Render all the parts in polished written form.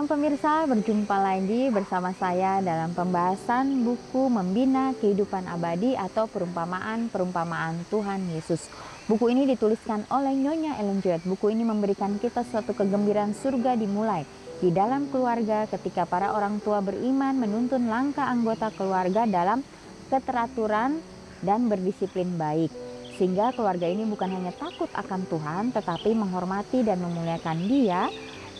Shalom pemirsa, berjumpa lagi bersama saya dalam pembahasan buku Membina Kehidupan Abadi atau Perumpamaan-Perumpamaan Tuhan Yesus. Buku ini dituliskan oleh Nyonya Ellen G. White. Buku ini memberikan kita suatu kegembiraan surga dimulai di dalam keluarga ketika para orang tua beriman menuntun langkah anggota keluarga dalam keteraturan dan berdisiplin baik. Sehingga keluarga ini bukan hanya takut akan Tuhan, tetapi menghormati dan memuliakan Dia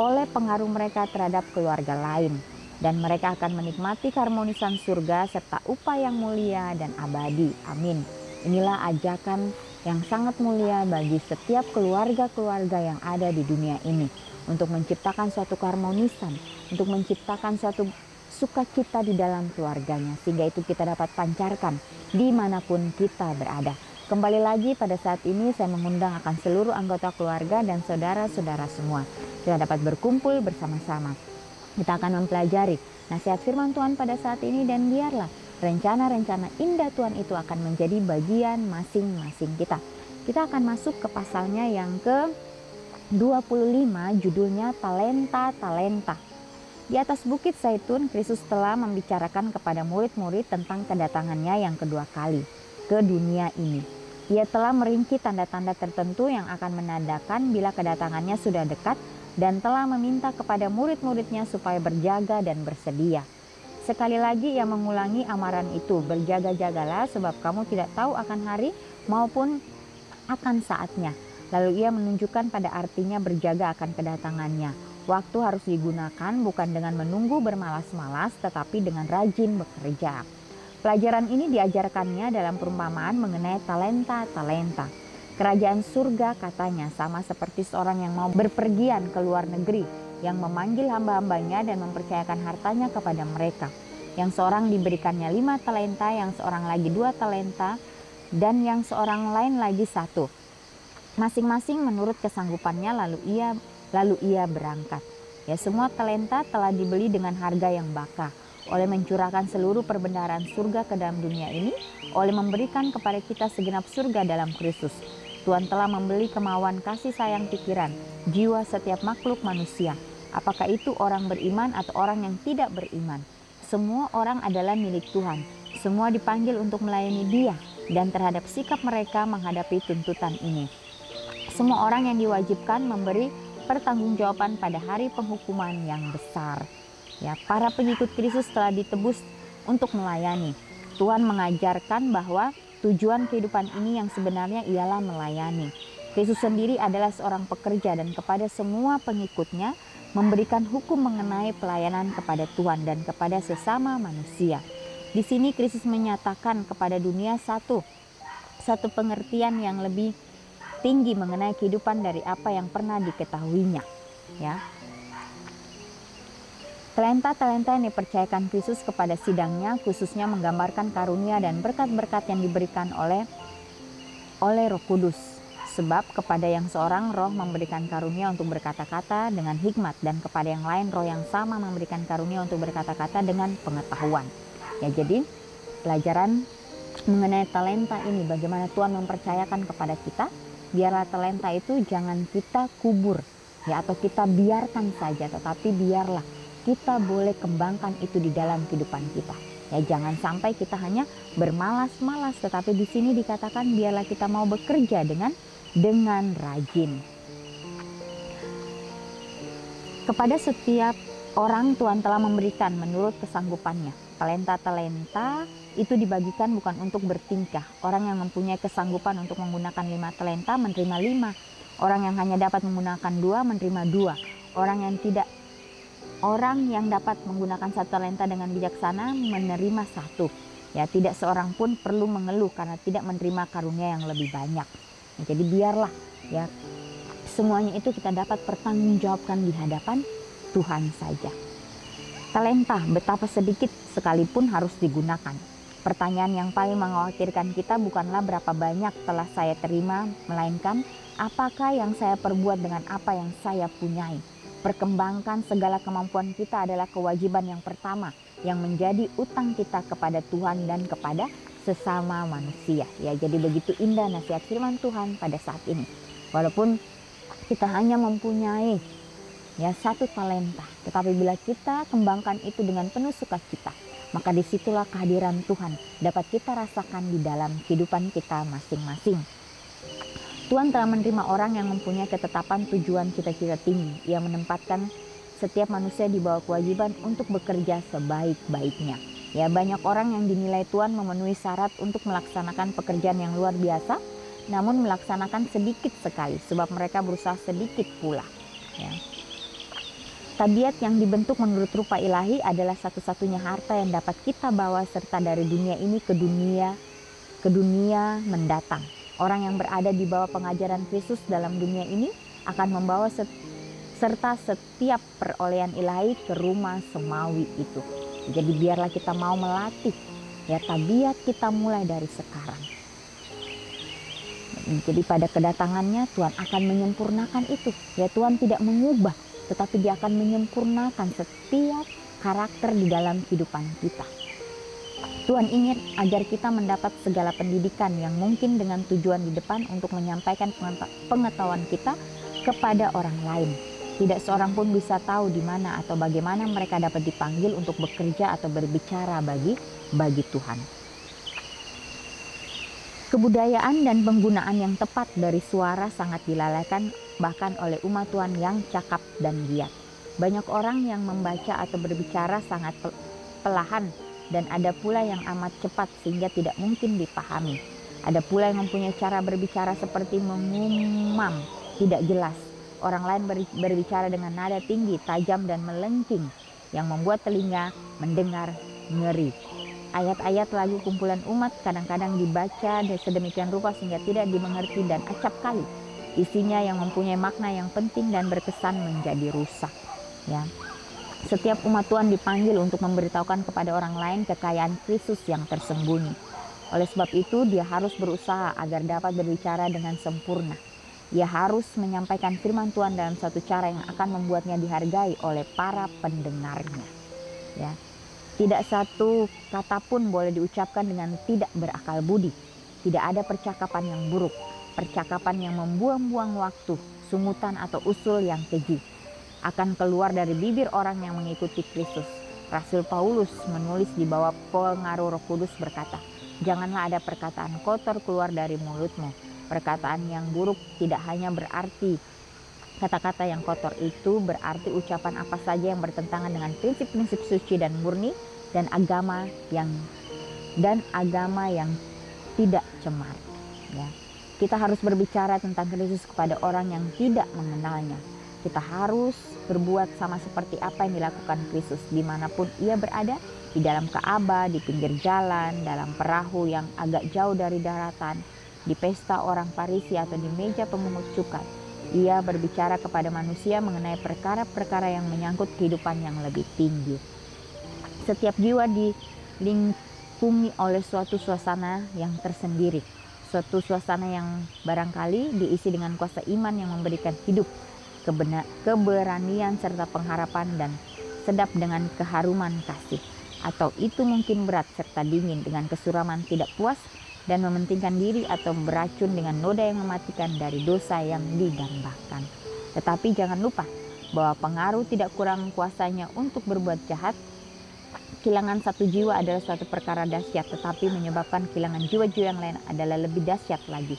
oleh pengaruh mereka terhadap keluarga lain, dan mereka akan menikmati keharmonisan surga serta upah yang mulia dan abadi. Amin. Inilah ajakan yang sangat mulia bagi setiap keluarga-keluarga yang ada di dunia ini, untuk menciptakan suatu keharmonisan, untuk menciptakan suatu sukacita di dalam keluarganya, sehingga itu kita dapat pancarkan dimanapun kita berada. Kembali lagi pada saat ini saya mengundang akan seluruh anggota keluarga dan saudara-saudara semua. Kita dapat berkumpul bersama-sama. Kita akan mempelajari nasihat firman Tuhan pada saat ini, dan biarlah rencana-rencana indah Tuhan itu akan menjadi bagian masing-masing kita. Kita akan masuk ke pasalnya yang ke-25, judulnya Talenta-Talenta. Di atas Bukit Zaitun, Kristus telah membicarakan kepada murid-murid tentang kedatangannya yang kedua kali ke dunia ini. Ia telah merinci tanda-tanda tertentu yang akan menandakan bila kedatangannya sudah dekat, dan telah meminta kepada murid-muridnya supaya berjaga dan bersedia. Sekali lagi ia mengulangi amaran itu, berjaga-jagalah sebab kamu tidak tahu akan hari maupun akan saatnya. Lalu ia menunjukkan pada artinya berjaga akan kedatangannya. Waktu harus digunakan bukan dengan menunggu bermalas-malas, tetapi dengan rajin bekerja. Pelajaran ini diajarkannya dalam perumpamaan mengenai talenta-talenta. Kerajaan surga katanya sama seperti seorang yang mau berpergian ke luar negeri, yang memanggil hamba-hambanya dan mempercayakan hartanya kepada mereka. Yang seorang diberikannya 5 talenta, yang seorang lagi 2 talenta, dan yang seorang lain lagi 1. Masing-masing menurut kesanggupannya, lalu ia berangkat. Ya, semua talenta telah dibeli dengan harga yang baka, oleh mencurahkan seluruh perbendaharaan surga ke dalam dunia ini, oleh memberikan kepada kita segenap surga dalam Kristus. Tuhan telah membeli kemauan kasih sayang pikiran, jiwa setiap makhluk manusia. Apakah itu orang beriman atau orang yang tidak beriman? Semua orang adalah milik Tuhan. Semua dipanggil untuk melayani Dia, dan terhadap sikap mereka menghadapi tuntutan ini. Semua orang yang diwajibkan memberi pertanggungjawaban pada hari penghukuman yang besar. Ya, para pengikut Kristus telah ditebus untuk melayani. Tuhan mengajarkan bahwa tujuan kehidupan ini yang sebenarnya ialah melayani. Kristus sendiri adalah seorang pekerja, dan kepada semua pengikutnya memberikan hukum mengenai pelayanan kepada Tuhan dan kepada sesama manusia. Di sini Kristus menyatakan kepada dunia satu pengertian yang lebih tinggi mengenai kehidupan dari apa yang pernah diketahuinya. Ya. Talenta-talenta yang dipercayakan Kristus kepada sidangnya khususnya menggambarkan karunia dan berkat-berkat yang diberikan oleh Roh Kudus. Sebab kepada yang seorang roh memberikan karunia untuk berkata-kata dengan hikmat, dan kepada yang lain roh yang sama memberikan karunia untuk berkata-kata dengan pengetahuan. Ya, jadi pelajaran mengenai talenta ini, bagaimana Tuhan mempercayakan kepada kita, biarlah talenta itu jangan kita kubur, ya, atau kita biarkan saja, tetapi biarlah kita boleh kembangkan itu di dalam kehidupan kita. Ya, jangan sampai kita hanya bermalas-malas, tetapi di sini dikatakan biarlah kita mau bekerja dengan rajin. Kepada setiap orang Tuhan telah memberikan menurut kesanggupannya. Talenta-talenta itu dibagikan bukan untuk bertingkah. Orang yang mempunyai kesanggupan untuk menggunakan 5 talenta menerima 5. Orang yang hanya dapat menggunakan 2 menerima 2. Orang yang dapat menggunakan 1 talenta dengan bijaksana menerima 1. Ya, tidak seorang pun perlu mengeluh karena tidak menerima karunia yang lebih banyak. Ya, jadi biarlah ya semuanya itu kita dapat pertanggungjawabkan di hadapan Tuhan saja. Talenta betapa sedikit sekalipun harus digunakan. Pertanyaan yang paling mengkhawatirkan kita bukanlah berapa banyak telah saya terima, melainkan apakah yang saya perbuat dengan apa yang saya punyai. Perkembangkan segala kemampuan kita adalah kewajiban yang pertama yang menjadi utang kita kepada Tuhan dan kepada sesama manusia. Ya, jadi begitu indah nasihat firman Tuhan pada saat ini. Walaupun kita hanya mempunyai ya 1 talenta. Tetapi bila kita kembangkan itu dengan penuh sukacita, maka disitulah kehadiran Tuhan dapat kita rasakan di dalam kehidupan kita masing-masing. Tuhan telah menerima orang yang mempunyai ketetapan tujuan cita-cita tinggi. Ia menempatkan setiap manusia di bawah kewajiban untuk bekerja sebaik-baiknya. Ya, banyak orang yang dinilai Tuhan memenuhi syarat untuk melaksanakan pekerjaan yang luar biasa, namun melaksanakan sedikit sekali sebab mereka berusaha sedikit pula. Ya. Tabiat yang dibentuk menurut rupa ilahi adalah satu-satunya harta yang dapat kita bawa serta dari dunia ini ke dunia mendatang. Orang yang berada di bawah pengajaran Kristus dalam dunia ini akan membawa serta setiap perolehan ilahi ke rumah semawi itu. Jadi biarlah kita mau melatih ya tabiat kita mulai dari sekarang. Jadi pada kedatangannya Tuhan akan menyempurnakan itu. Ya, Tuhan tidak mengubah, tetapi Dia akan menyempurnakan setiap karakter di dalam kehidupan kita. Tuhan ingin agar kita mendapat segala pendidikan yang mungkin dengan tujuan di depan untuk menyampaikan pengetahuan kita kepada orang lain. Tidak seorang pun bisa tahu di mana atau bagaimana mereka dapat dipanggil untuk bekerja atau berbicara bagi Tuhan. Kebudayaan dan penggunaan yang tepat dari suara sangat dilalaikan bahkan oleh umat Tuhan yang cakap dan giat. Banyak orang yang membaca atau berbicara sangat perlahan dan ada pula yang amat cepat sehingga tidak mungkin dipahami. Ada pula yang mempunyai cara berbicara seperti mengumam, tidak jelas. Orang lain berbicara dengan nada tinggi, tajam dan melengking yang membuat telinga mendengar ngeri. Ayat-ayat lagu kumpulan umat kadang-kadang dibaca sedemikian rupa sehingga tidak dimengerti dan acap kali isinya yang mempunyai makna yang penting dan berkesan menjadi rusak. Ya. Setiap umat Tuhan dipanggil untuk memberitahukan kepada orang lain kekayaan Kristus yang tersembunyi. Oleh sebab itu dia harus berusaha agar dapat berbicara dengan sempurna. Ia harus menyampaikan firman Tuhan dalam satu cara yang akan membuatnya dihargai oleh para pendengarnya. Ya. Tidak satu kata pun boleh diucapkan dengan tidak berakal budi. Tidak ada percakapan yang buruk, percakapan yang membuang-buang waktu, sungutan atau usul yang keji akan keluar dari bibir orang yang mengikuti Kristus. Rasul Paulus menulis di bawah pengaruh Roh Kudus berkata, "Janganlah ada perkataan kotor keluar dari mulutmu." Perkataan yang buruk tidak hanya berarti kata-kata yang kotor, itu berarti ucapan apa saja yang bertentangan dengan prinsip-prinsip suci dan murni dan agama yang tidak cemar. Ya. Kita harus berbicara tentang Kristus kepada orang yang tidak mengenalnya. Kita harus berbuat sama seperti apa yang dilakukan Kristus dimanapun ia berada, di dalam Ka'bah, di pinggir jalan, dalam perahu yang agak jauh dari daratan, di pesta orang Farisi atau di meja pemungut cukai. Ia berbicara kepada manusia mengenai perkara-perkara yang menyangkut kehidupan yang lebih tinggi. Setiap jiwa dilingkungi oleh suatu suasana yang tersendiri. Suatu suasana yang barangkali diisi dengan kuasa iman yang memberikan hidup, keberanian serta pengharapan dan sedap dengan keharuman kasih. Atau itu mungkin berat serta dingin dengan kesuraman tidak puas dan mementingkan diri atau beracun dengan noda yang mematikan dari dosa yang didambakan. Tetapi jangan lupa bahwa pengaruh tidak kurang kuasanya untuk berbuat jahat. Kehilangan satu jiwa adalah suatu perkara dahsyat, tetapi menyebabkan kehilangan jiwa-jiwa yang lain adalah lebih dahsyat lagi.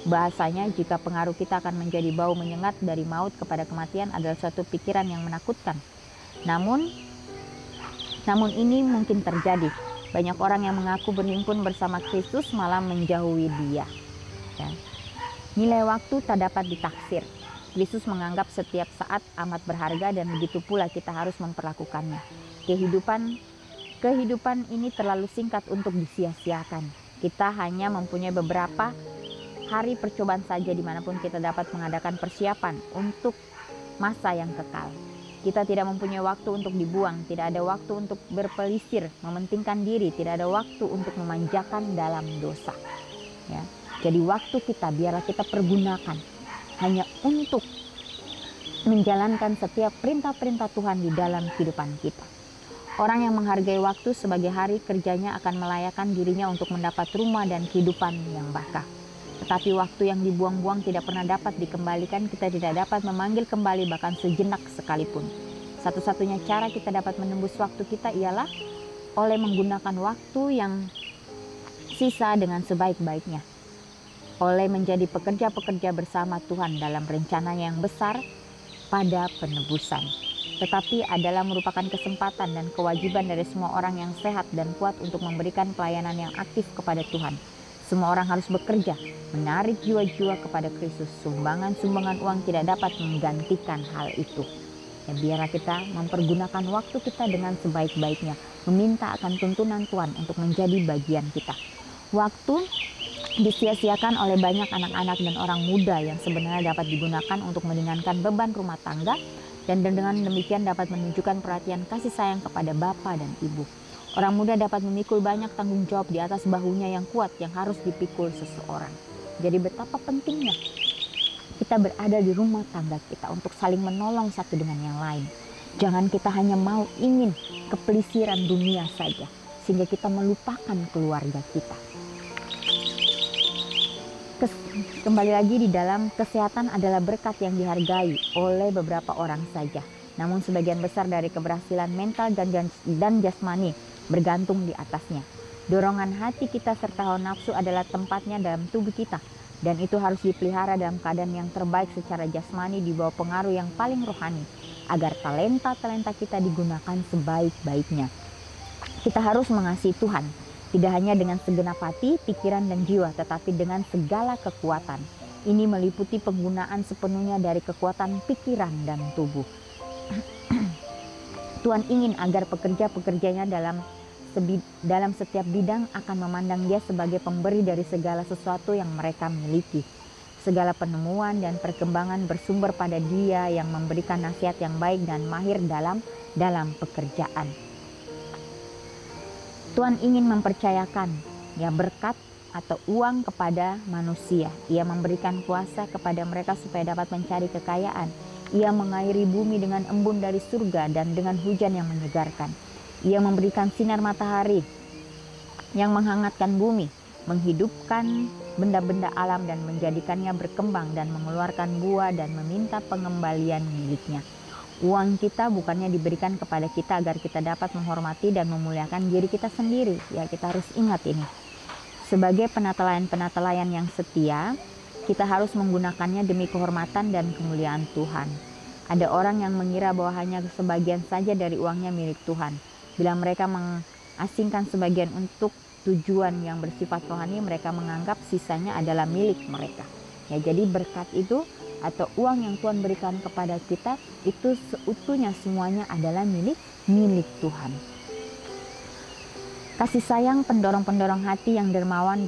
Bahasanya, jika pengaruh kita akan menjadi bau menyengat dari maut kepada kematian adalah suatu pikiran yang menakutkan. Namun ini mungkin terjadi. Banyak orang yang mengaku berhimpun bersama Kristus malah menjauhi Dia. Ya. Nilai waktu tak dapat ditaksir. Kristus menganggap setiap saat amat berharga dan begitu pula kita harus memperlakukannya. Kehidupan ini terlalu singkat untuk disia-siakan. Kita hanya mempunyai beberapa hari percobaan saja dimanapun kita dapat mengadakan persiapan untuk masa yang kekal. Kita tidak mempunyai waktu untuk dibuang, tidak ada waktu untuk berpelisir, mementingkan diri, tidak ada waktu untuk memanjakan dalam dosa. Ya. Jadi waktu kita biarlah kita pergunakan hanya untuk menjalankan setiap perintah-perintah Tuhan di dalam kehidupan kita. Orang yang menghargai waktu sebagai hari kerjanya akan melayakan dirinya untuk mendapat rumah dan kehidupan yang bakah. Tetapi waktu yang dibuang-buang tidak pernah dapat dikembalikan, kita tidak dapat memanggil kembali bahkan sejenak sekalipun. Satu-satunya cara kita dapat menembus waktu kita ialah oleh menggunakan waktu yang sisa dengan sebaik-baiknya. Oleh menjadi pekerja-pekerja bersama Tuhan dalam rencana yang besar pada penebusan. Tetapi adalah merupakan kesempatan dan kewajiban dari semua orang yang sehat dan kuat untuk memberikan pelayanan yang aktif kepada Tuhan. Semua orang harus bekerja, menarik jiwa-jiwa kepada Kristus. Sumbangan-sumbangan uang tidak dapat menggantikan hal itu. Ya, biarlah kita mempergunakan waktu kita dengan sebaik-baiknya, meminta akan tuntunan Tuhan untuk menjadi bagian kita. Waktu disia-siakan oleh banyak anak-anak dan orang muda yang sebenarnya dapat digunakan untuk meringankan beban rumah tangga, dan dengan demikian dapat menunjukkan perhatian kasih sayang kepada Bapa dan Ibu. Orang muda dapat memikul banyak tanggung jawab di atas bahunya yang kuat yang harus dipikul seseorang. Jadi betapa pentingnya kita berada di rumah tangga kita untuk saling menolong satu dengan yang lain. Jangan kita hanya mau ingin kepelisiran dunia saja, sehingga kita melupakan keluarga kita. Kembali lagi di dalam kesehatan adalah berkat yang dihargai oleh beberapa orang saja. Namun sebagian besar dari keberhasilan mental dan jasmani bergantung di atasnya. Dorongan hati kita serta hawa nafsu adalah tempatnya dalam tubuh kita. Dan itu harus dipelihara dalam keadaan yang terbaik secara jasmani di bawah pengaruh yang paling rohani. Agar talenta-talenta kita digunakan sebaik-baiknya. Kita harus mengasihi Tuhan. Tidak hanya dengan segenap hati, pikiran, dan jiwa, tetapi dengan segala kekuatan. Ini meliputi penggunaan sepenuhnya dari kekuatan pikiran dan tubuh. Tuhan ingin agar pekerja-pekerjanya dalam setiap bidang akan memandang Dia sebagai pemberi dari segala sesuatu yang mereka miliki. Segala penemuan dan perkembangan bersumber pada Dia yang memberikan nasihat yang baik dan mahir dalam pekerjaan. Tuhan ingin mempercayakan berkat atau uang kepada manusia. Ia memberikan kuasa kepada mereka supaya dapat mencari kekayaan. Ia mengairi bumi dengan embun dari surga dan dengan hujan yang menyegarkan. Ia memberikan sinar matahari yang menghangatkan bumi, menghidupkan benda-benda alam dan menjadikannya berkembang dan mengeluarkan buah dan meminta pengembalian miliknya. Uang kita bukannya diberikan kepada kita agar kita dapat menghormati dan memuliakan diri kita sendiri. Ya, kita harus ingat ini. Sebagai penata-layan yang setia, kita harus menggunakannya demi kehormatan dan kemuliaan Tuhan. Ada orang yang mengira bahwa hanya sebagian saja dari uangnya milik Tuhan. Bila mereka mengasingkan sebagian untuk tujuan yang bersifat rohani, mereka menganggap sisanya adalah milik mereka. Ya, jadi berkat itu atau uang yang Tuhan berikan kepada kita itu seutuhnya semuanya adalah milik Tuhan. Kasih sayang, pendorong-pendorong hati yang dermawan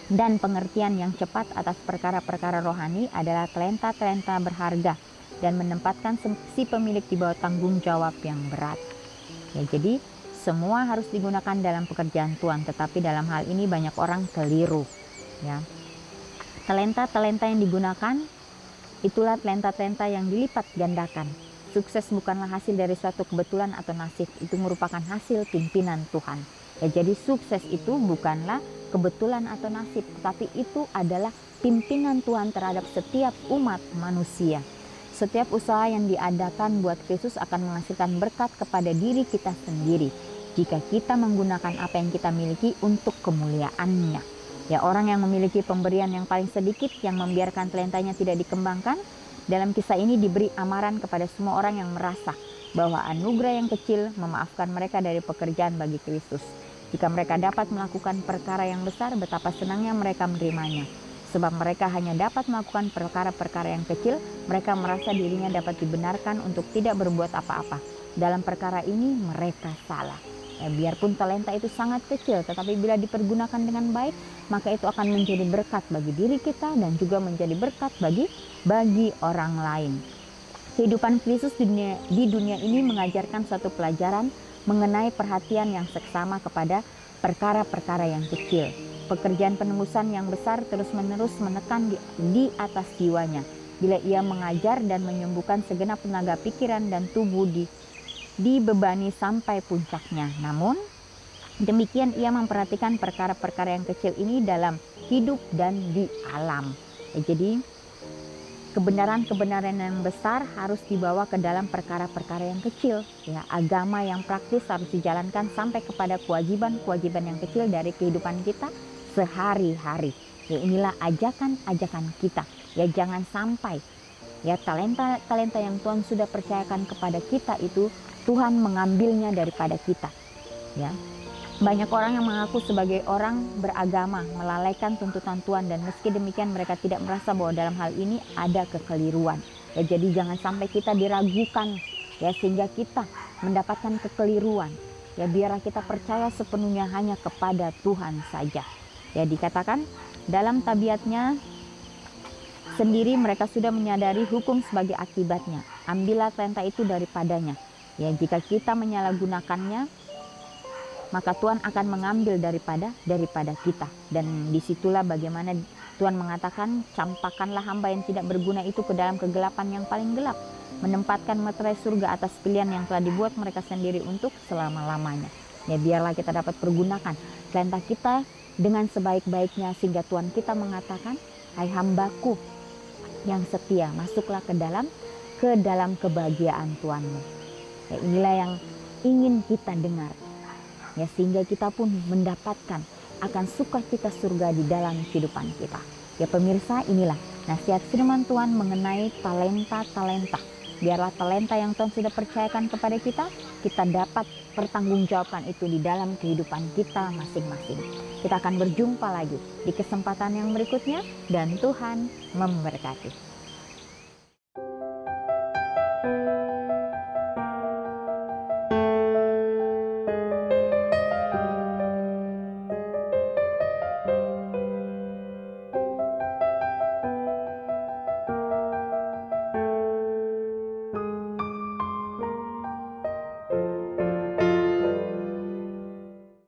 dan pengertian yang cepat atas perkara-perkara rohani adalah talenta-talenta berharga dan menempatkan si pemilik di bawah tanggung jawab yang berat. Ya, jadi semua harus digunakan dalam pekerjaan Tuhan, tetapi dalam hal ini banyak orang keliru. Ya. Talenta-talenta yang digunakan itulah talenta-talenta yang dilipat gandakan. Sukses bukanlah hasil dari suatu kebetulan atau nasib, itu merupakan hasil pimpinan Tuhan. Ya, jadi sukses itu bukanlah kebetulan atau nasib, tetapi itu adalah pimpinan Tuhan terhadap setiap umat manusia. Setiap usaha yang diadakan buat Kristus akan menghasilkan berkat kepada diri kita sendiri jika kita menggunakan apa yang kita miliki untuk kemuliaannya. Ya, orang yang memiliki pemberian yang paling sedikit, yang membiarkan talentanya tidak dikembangkan, dalam kisah ini diberi amaran kepada semua orang yang merasa bahwa anugerah yang kecil memaafkan mereka dari pekerjaan bagi Kristus. Jika mereka dapat melakukan perkara yang besar, betapa senangnya mereka menerimanya. Sebab mereka hanya dapat melakukan perkara-perkara yang kecil, mereka merasa dirinya dapat dibenarkan untuk tidak berbuat apa-apa. Dalam perkara ini mereka salah. Ya, biarpun talenta itu sangat kecil, tetapi bila dipergunakan dengan baik, maka itu akan menjadi berkat bagi diri kita dan juga menjadi berkat bagi orang lain. Kehidupan Kristus di dunia ini mengajarkan suatu pelajaran mengenai perhatian yang seksama kepada perkara-perkara yang kecil. Pekerjaan penebusan yang besar terus-menerus menekan di atas jiwanya. Bila ia mengajar dan menyembuhkan segenap tenaga pikiran dan tubuh dibebani sampai puncaknya. Namun demikian ia memperhatikan perkara-perkara yang kecil ini dalam hidup dan di alam. Ya, jadi kebenaran-kebenaran yang besar harus dibawa ke dalam perkara-perkara yang kecil. Ya, agama yang praktis harus dijalankan sampai kepada kewajiban-kewajiban yang kecil dari kehidupan kita sehari-hari. Ya, inilah ajakan-ajakan kita. Ya, jangan sampai ya talenta-talenta yang Tuhan sudah percayakan kepada kita itu Tuhan mengambilnya daripada kita. Ya. Banyak orang yang mengaku sebagai orang beragama, melalaikan tuntutan Tuhan, dan meski demikian mereka tidak merasa bahwa dalam hal ini ada kekeliruan. Ya, jadi jangan sampai kita diragukan ya sehingga kita mendapatkan kekeliruan. Ya, biarlah kita percaya sepenuhnya hanya kepada Tuhan saja. Ya, dikatakan dalam tabiatnya sendiri mereka sudah menyadari hukum sebagai akibatnya. Ambillah talenta itu daripadanya. Ya, jika kita menyalahgunakannya, maka Tuhan akan mengambil daripada kita. Dan disitulah bagaimana Tuhan mengatakan, campakkanlah hamba yang tidak berguna itu ke dalam kegelapan yang paling gelap, menempatkan meterai surga atas pilihan yang telah dibuat mereka sendiri untuk selama-lamanya. Ya, biarlah kita dapat pergunakan talenta kita dengan sebaik-baiknya, sehingga Tuhan kita mengatakan, hai hambaku yang setia, masuklah ke dalam kebahagiaan Tuhanmu. Ya, inilah yang ingin kita dengar. Ya, sehingga kita pun mendapatkan akan sukacita surga di dalam kehidupan kita. Ya pemirsa, inilah nasihat firman Tuhan mengenai talenta-talenta. Biarlah talenta yang Tuhan sudah percayakan kepada kita dapat pertanggungjawabkan itu di dalam kehidupan kita masing-masing. Kita akan berjumpa lagi di kesempatan yang berikutnya dan Tuhan memberkati.